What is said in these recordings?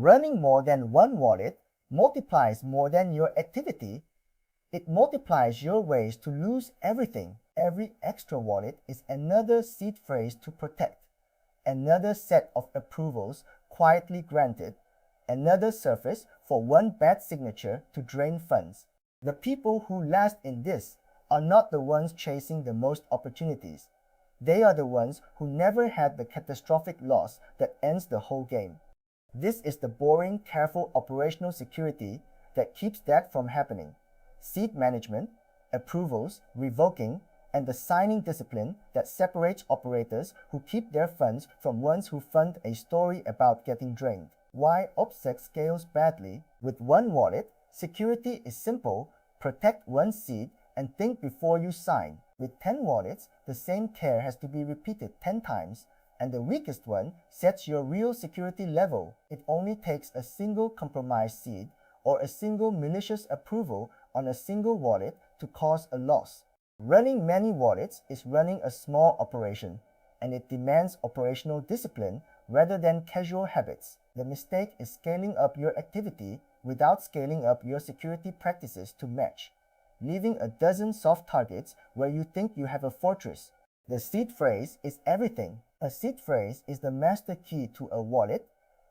Running more than one wallet multiplies more than your activity. It multiplies your ways to lose everything. Every extra wallet is another seed phrase to protect, another set of approvals quietly granted, another surface for one bad signature to drain funds. The people who last in this are not the ones chasing the most opportunities. They are the ones who never had the catastrophic loss that ends the whole game. This is the boring, careful operational security that keeps that from happening. Seed management, approvals, revoking, and the signing discipline that separates operators who keep their funds from ones who fund a story about getting drained. Why OPSEC scales badly? With one wallet, security is simple: protect one seed and think before you sign. With 10 wallets, the same care has to be repeated 10 times, and the weakest one sets your real security level. It only takes a single compromised seed or a single malicious approval on a single wallet to cause a loss. Running many wallets is running a small operation, and it demands operational discipline rather than casual habits. The mistake is scaling up your activity without scaling up your security practices to match, leaving a dozen soft targets where you think you have a fortress. The seed phrase is everything. A seed phrase is the master key to a wallet,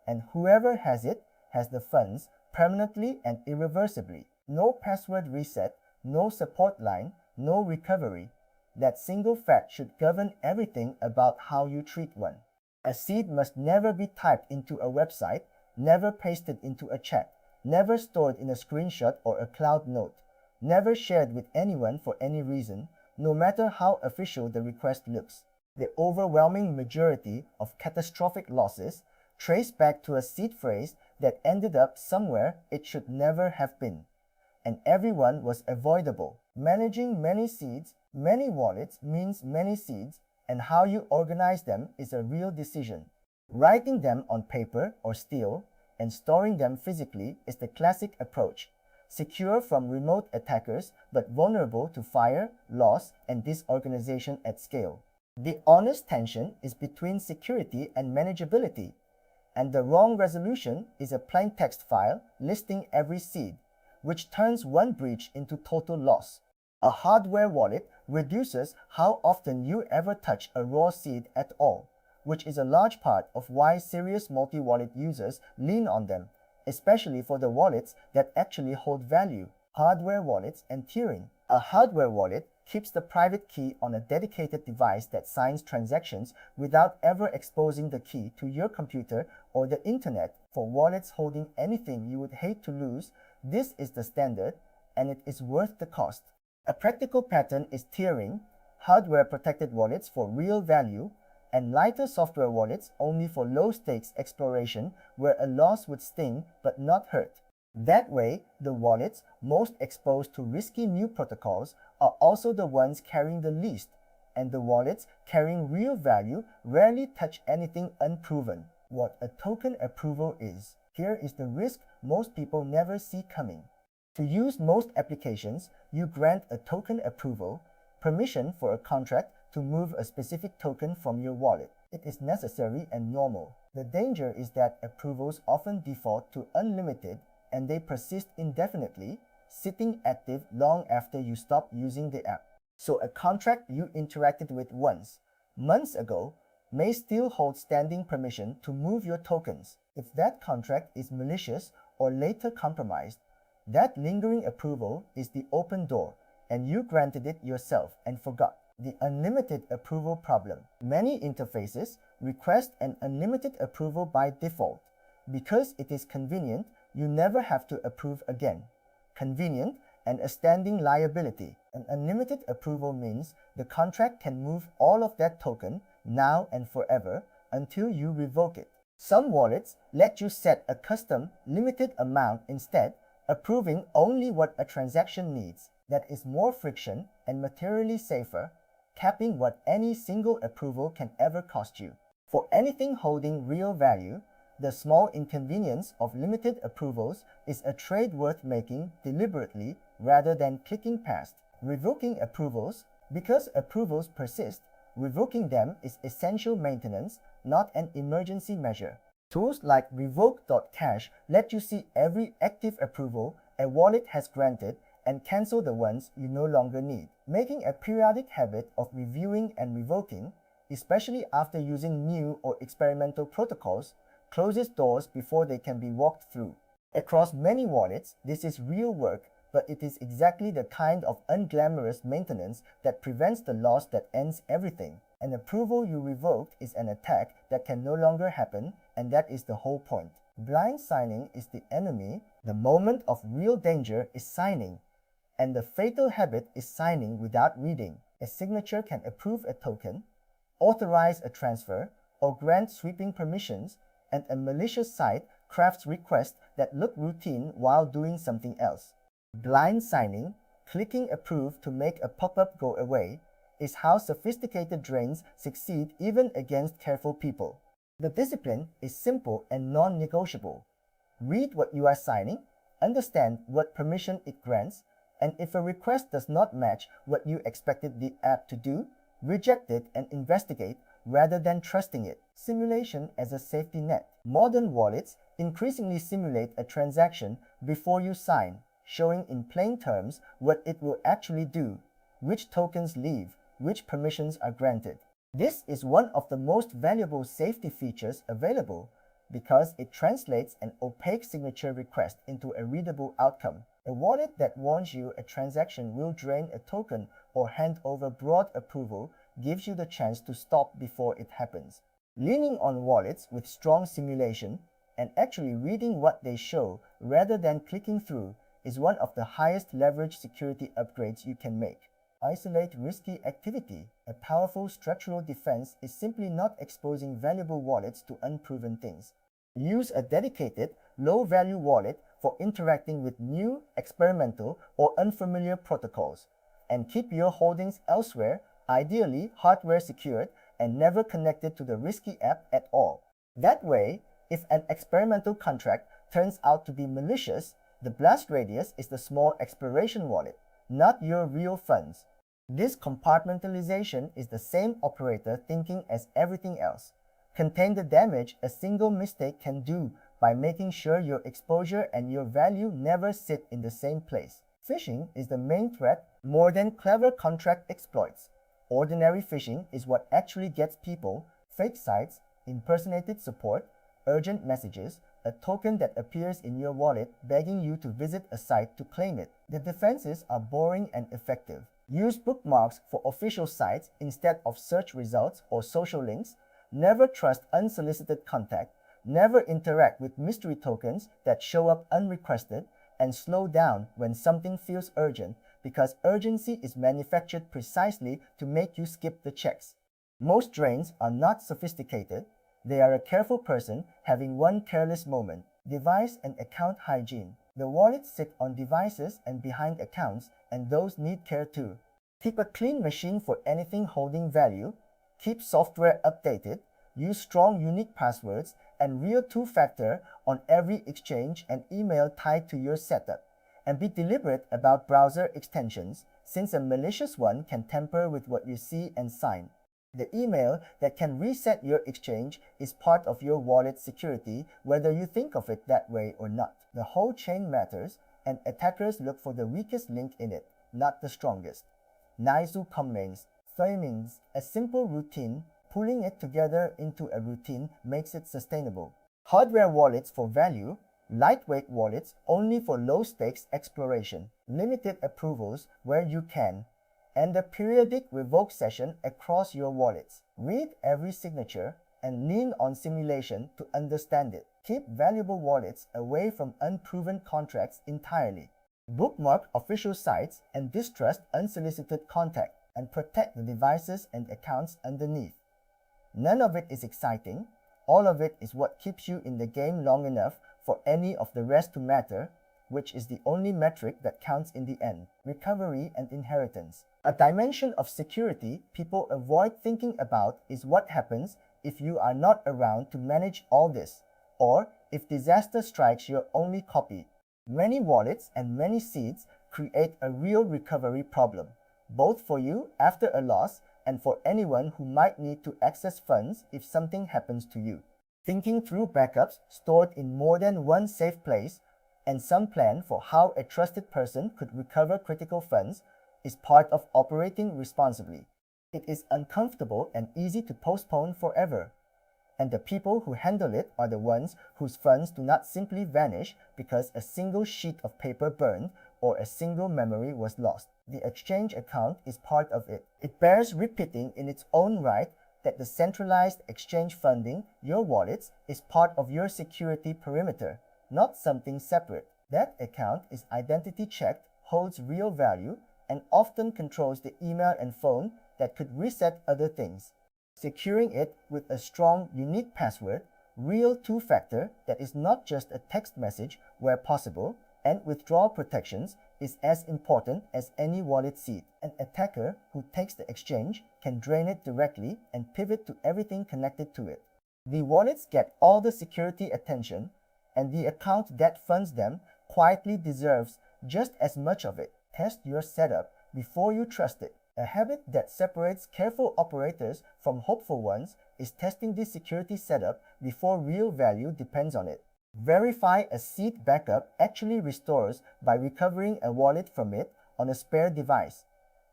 and whoever has it has the funds permanently and irreversibly. No password reset, no support line, no recovery. That single fact should govern everything about how you treat one. A seed must never be typed into a website, never pasted into a chat, never stored in a screenshot or a cloud note, never shared with anyone for any reason, no matter how official the request looks. The overwhelming majority of catastrophic losses trace back to a seed phrase that ended up somewhere it should never have been. And everyone was avoidable. Managing many seeds, many wallets means many seeds, and how you organize them is a real decision. Writing them on paper or steel and storing them physically is the classic approach. Secure from remote attackers but vulnerable to fire, loss, and disorganization at scale. The honest tension is between security and manageability, and the wrong resolution is a plain text file listing every seed, which turns one breach into total loss. A hardware wallet reduces how often you ever touch a raw seed at all, which is a large part of why serious multi-wallet users lean on them, especially for the wallets that actually hold value. Hardware wallets and tiering. A hardware wallet keeps the private key on a dedicated device that signs transactions without ever exposing the key to your computer or the internet. For wallets holding anything you would hate to lose, this is the standard, and it is worth the cost. A practical pattern is tiering: hardware-protected wallets for real value, and lighter software wallets only for low-stakes exploration where a loss would sting but not hurt. That way, the wallets most exposed to risky new protocols are also the ones carrying the least, and the wallets carrying real value rarely touch anything unproven. What a token approval is. Here is the risk most people never see coming. To use most applications, you grant a token approval, permission for a contract to move a specific token from your wallet. It is necessary and normal. The danger is that approvals often default to unlimited, and they persist indefinitely, sitting active long after you stop using the app. So a contract you interacted with once, months ago, may still hold standing permission to move your tokens. If that contract is malicious or later compromised, that lingering approval is the open door, and you granted it yourself and forgot. The unlimited approval problem. Many interfaces request an unlimited approval by default. Because it is convenient, you never have to approve again. Convenient and a standing liability. An unlimited approval means the contract can move all of that token now and forever until you revoke it. Some wallets let you set a custom limited amount instead, approving only what a transaction needs. That is more friction and materially safer, capping what any single approval can ever cost you. For anything holding real value, the small inconvenience of limited approvals is a trade worth making deliberately rather than clicking past. Revoking approvals. Because approvals persist, revoking them is essential maintenance, not an emergency measure. Tools like Revoke.cash let you see every active approval a wallet has granted and cancel the ones you no longer need. Making a periodic habit of reviewing and revoking, especially after using new or experimental protocols, closes doors before they can be walked through. Across many wallets, this is real work, but it is exactly the kind of unglamorous maintenance that prevents the loss that ends everything. An approval you revoked is an attack that can no longer happen, and that is the whole point. Blind signing is the enemy. The moment of real danger is signing, and the fatal habit is signing without reading. A signature can approve a token, authorize a transfer, or grant sweeping permissions, and a malicious site crafts requests that look routine while doing something else. Blind signing, clicking approve to make a pop-up go away, is how sophisticated drains succeed even against careful people. The discipline is simple and non-negotiable. Read what you are signing, understand what permission it grants, and if a request does not match what you expected the app to do, reject it and investigate rather than trusting it. Simulation as a safety net. Modern wallets increasingly simulate a transaction before you sign, showing in plain terms what it will actually do, which tokens leave, which permissions are granted. This is one of the most valuable safety features available because it translates an opaque signature request into a readable outcome. A wallet that warns you a transaction will drain a token or hand over broad approval gives you the chance to stop before it happens. Leaning on wallets with strong simulation and actually reading what they show rather than clicking through is one of the highest leverage security upgrades you can make. Isolate risky activity. A powerful structural defense is simply not exposing valuable wallets to unproven things. Use a dedicated, low-value wallet for interacting with new, experimental, or unfamiliar protocols, and keep your holdings elsewhere, ideally hardware secured and never connected to the risky app at all. That way, if an experimental contract turns out to be malicious, the blast radius is the small exploration wallet, not your real funds. This compartmentalization is the same operator thinking as everything else. Contain the damage a single mistake can do by making sure your exposure and your value never sit in the same place. Phishing is the main threat more than clever contract exploits. Ordinary phishing is what actually gets people, fake sites, impersonated support, urgent messages, a token that appears in your wallet begging you to visit a site to claim it. The defenses are boring and effective. Use bookmarks for official sites instead of search results or social links. Never trust unsolicited contact. Never interact with mystery tokens that show up unrequested, and slow down when something feels urgent because urgency is manufactured precisely to make you skip the checks. Most drains are not sophisticated. They are a careful person having one careless moment. Device and account hygiene. The wallets sit on devices and behind accounts, and those need care too. Keep a clean machine for anything holding value. Keep software updated. Use strong unique passwords and real two-factor on every exchange and email tied to your setup. And be deliberate about browser extensions, since a malicious one can tamper with what you see and sign. The email that can reset your exchange is part of your wallet's security, whether you think of it that way or not. The whole chain matters, and attackers look for the weakest link in it, not the strongest. Naizu comments, means a simple routine, pulling it together into a routine makes it sustainable. Hardware wallets for value, lightweight wallets only for low-stakes exploration, limited approvals where you can, and a periodic revoke session across your wallets. Read every signature and lean on simulation to understand it. Keep valuable wallets away from unproven contracts entirely. Bookmark official sites and distrust unsolicited contact, and protect the devices and accounts underneath. None of it is exciting. All of it is what keeps you in the game long enough for any of the rest to matter, which is the only metric that counts in the end. Recovery and inheritance. A dimension of security people avoid thinking about is what happens if you are not around to manage all this, or if disaster strikes your only copy. Many wallets and many seeds create a real recovery problem, both for you after a loss and for anyone who might need to access funds if something happens to you. Thinking through backups stored in more than one safe place and some plan for how a trusted person could recover critical funds is part of operating responsibly. It is uncomfortable and easy to postpone forever, and the people who handle it are the ones whose funds do not simply vanish because a single sheet of paper burned or a single memory was lost. The exchange account is part of it. It bears repeating in its own right that the centralized exchange funding your wallets is part of your security perimeter, not something separate. That account is identity checked, holds real value, and often controls the email and phone that could reset other things. Securing it with a strong, unique password, real two-factor that is not just a text message where possible, and withdrawal protections is as important as any wallet seed. An attacker who takes the exchange can drain it directly and pivot to everything connected to it. The wallets get all the security attention, and the account that funds them quietly deserves just as much of it. Test your setup before you trust it. A habit that separates careful operators from hopeful ones is testing the security setup before real value depends on it. Verify a seed backup actually restores by recovering a wallet from it on a spare device.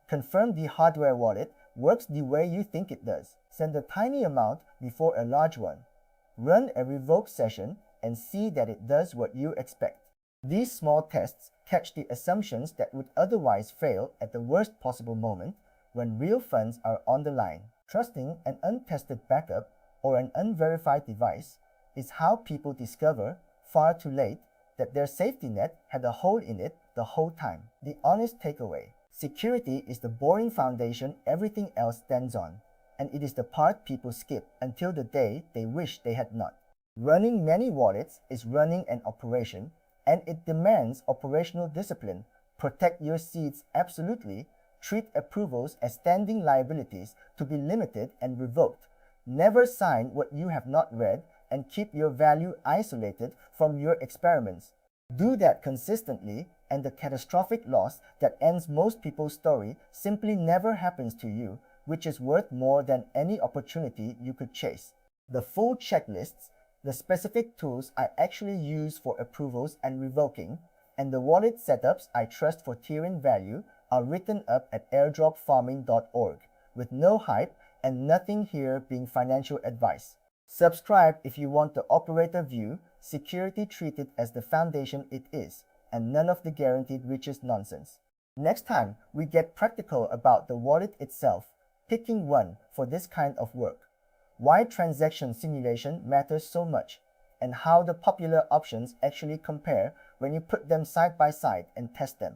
Confirm the hardware wallet works the way you think it does. Send a tiny amount before a large one. Run a revoke session and see that it does what you expect. These small tests catch the assumptions that would otherwise fail at the worst possible moment when real funds are on the line. Trusting an untested backup or an unverified device is how people discover, far too late, that their safety net had a hole in it the whole time. The honest takeaway: security is the boring foundation everything else stands on, and it is the part people skip until the day they wish they had not. Running many wallets is running an operation, and it demands operational discipline. Protect your seeds absolutely. Treat approvals as standing liabilities to be limited and revoked. Never sign what you have not read, and keep your value isolated from your experiments. Do that consistently, and the catastrophic loss that ends most people's story simply never happens to you, which is worth more than any opportunity you could chase. The full checklists, the specific tools I actually use for approvals and revoking, and the wallet setups I trust for tiering value are written up at airdropfarming.org, with no hype and nothing here being financial advice. Subscribe if you want the operator view, security treated as the foundation it is, and none of the guaranteed riches nonsense. Next time, we get practical about the wallet itself, picking one for this kind of work, why transaction simulation matters so much, and how the popular options actually compare when you put them side by side and test them.